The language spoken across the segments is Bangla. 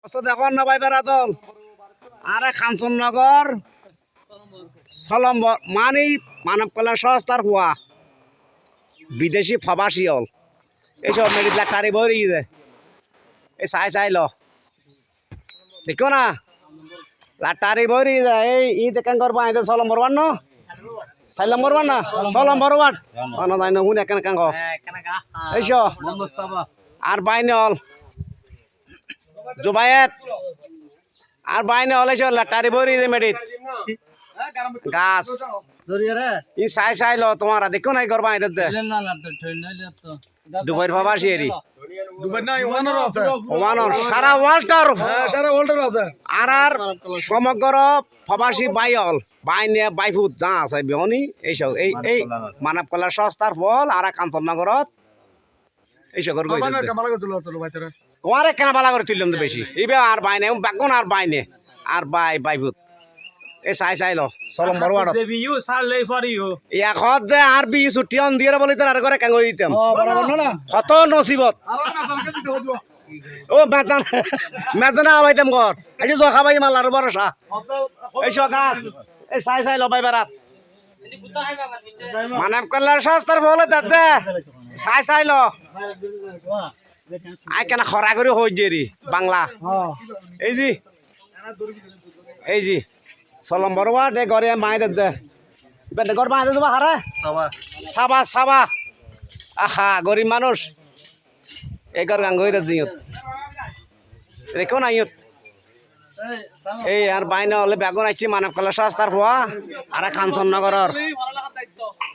দেখো না ভাই বেড়া দল আরে কাঞ্চননগর সলম্বর মানে মানব কল্যাণ সংস্থার হওয়া বিদেশি প্রবাসী হল এইসব মেডিকেল লাটারি ভরি যায় এই চাই ল দেখো না লাটারি ভরি যায় এই দেখান করবো আইতে সলম্বর ওয়ান ন 4 নম্বর ওয়ান না 6 নম্বর ওয়ান না যাই না হুনে কেন কাঙ্গ এইসব আর বাইনে হল জুবায়েত আর বাইনে হল এইসব লাটারি ভরি যায় মেডিট গাছ ই চাই ল তোমার দেখো নাই করবা আইতে দুবাইর প্রবাসী এরি ওমানর সারা ওয়ার্ল্ডটার আর সমগ্র প্রবাসী বাইল বাইনে বাইফুত যা আছে বিহনি এইসব এই মানব কল্যাণ সংস্থার ফল আর কান্তনগরত এইসব তোমার কেনা বালা করে তুললাম তো বেশি এইবে আর বাইনে বাগুন আর বাইনে আর বাইফুত এই চাই ল চলম বড় এখন যে আর বি ছুটি অন দিয়ে বলি তোর আর করে কেন দিতাম কত নসিবত ও মেজানা আবাইতাম ঘর এই যে জখা বাই মাল আর বরসা এইসব গাছ এই চাই ল বাই বেড়াত মানব কল্যাণ সংস্থার ফলে তাতে চাই ল আই কেন খরা করে হই যে বাংলা এই জি চলম বড় দে ঘরে মাই দে বেটা ঘর মাই দে তোমার হারে সাবা আহা গরিব মানুষ এই ঘর গাঙ্গ হইতে দিয়ত দেখো না ইয়ত এই আর বাইনা হলে বেগুন আইছি মানব কল্যাণ সংস্থার হওয়া আর কাঞ্চননগরের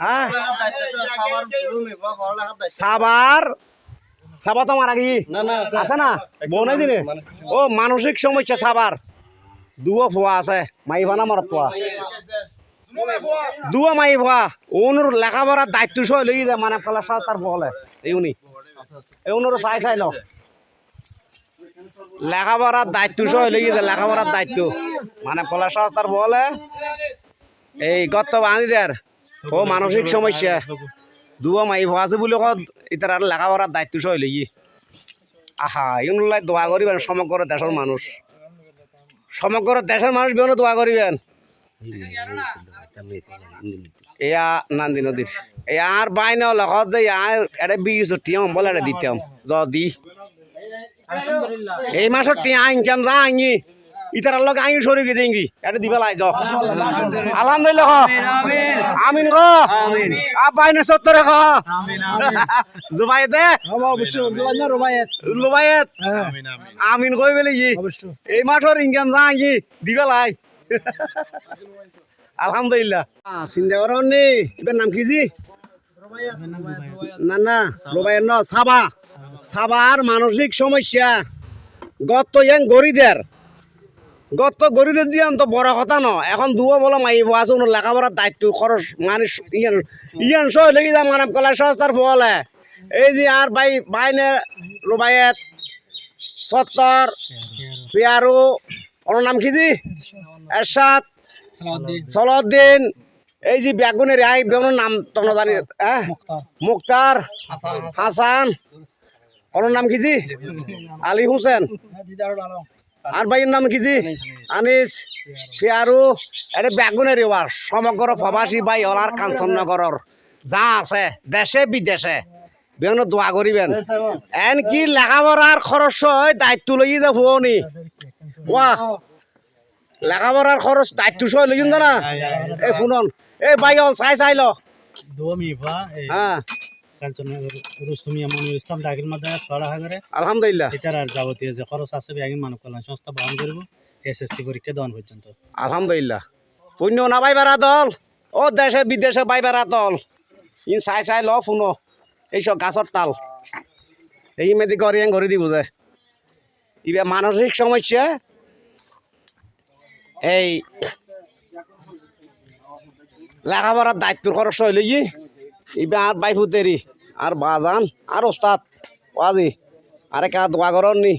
হ্যাঁ সাবা তো মারা গিয়ে আছে না বোন দিনে ও মানসিক সমস্যা সাবার দুয়া ফোয়া আছে মাইবা না মরত পোয়া দুয়া মাই ফোয়া ওনুর লেখাপড়ার দায়িত্ব সহ লই যায় মানব কল্যাণ সংস্থার ফলে এই ওনুর চাই ল লেখাপড়ার দায়িত্ব সহ লই যায় লেখাপড়ার দায়িত্ব মানব কল্যাণ সংস্থার ফলে এই গত বাঙালিদের ও মানসিক সমস্যা দুয়া মাই ফোয়া আছে বলে কত ইতার আর লেখাপড়ার দায়িত্ব সহ লই আহা ইউনুল্লাই দোয়া করিবেন সমগ্র দেশের মানুষ বিভিন্ন দোয়া করিবেন এয়া নান্দি নদীর আর বাইনে লগত যে আর এটা বিশ টিয়াম বলে এটা দিতাম যদি এই মাসের টিয়া আনতাম যা আনি ইতার লগে আইন সরি গিয়ে দিঙ্গি এটা দিবে লাই যাও আলহামদুলিল্লাহ আমিন গো বাইনে 70 খ জুবাইতে রুবাইত আমিন কই বলে এই মাঠের ইনকাম যা আনি দিবে লাই আলহামদুলিল্লাহ চিন্তা করেন নি এবার নাম কি জি না রুবাইত ন সাবার মানসিক সমস্যা গত গরিদের দিয়ে তো বড় কথা ন এখন দুয়ো বলো মাইব আছে লেখাপড়ার দায়িত্ব খরচ মানে ইয়ান সহ লেগে যায় মানব কল্যাণ সংস্থার ফলে এই যে আর বাইনে রুবাইত 70 পিয়ারু ওর নাম কি জি এরশাদ সলাউদ্দিন এই যে বেগুনের বেগুনের নাম তোমরা জানি মুক্তার হাসান ওর নাম কি জি আলী হোসেন আর ভাইয়ের নাম কি জি আনিস ফিয়ারু এটা বেগুনের সমগ্র প্রবাসী ভাই ওলার কাঞ্চননগরের যা আছে দেশে বিদেশে বিভিন্ন দোয়া করিবেন এন কি লেখাপড়ার খরচ হয় দায়িত্ব লই যাব নি ওয়া লেখাপড়ার খরচ দায়িত্ব সহ লই না এই শুনন এই ভাই হল চাই ল হ্যাঁ আলহামদুলিল্লাহ এটার আর যাবতীয় যে খরচ আছে ব্যাগিন মানব কল্যাণ সংস্থা বহন করব এসএসসি পরীক্ষা দেওয়ান পর্যন্ত আলহামদুলিল্লাহ পুণ্য না বাইবারা দল ও দেশে বিদেশে বাইবারা দল ইন চাই ল শুনো এইসব গাছর তাল এই মেদি ঘরে দিব যে ইবে মানসিক সমস্যা এই লেখাপড়ার দায়িত্ব খরচ হইলে ইবে আর বাইফুতেরি আর বাজান আর ওস্তাদ ওয়াজি আরে কা দোয়া করন নি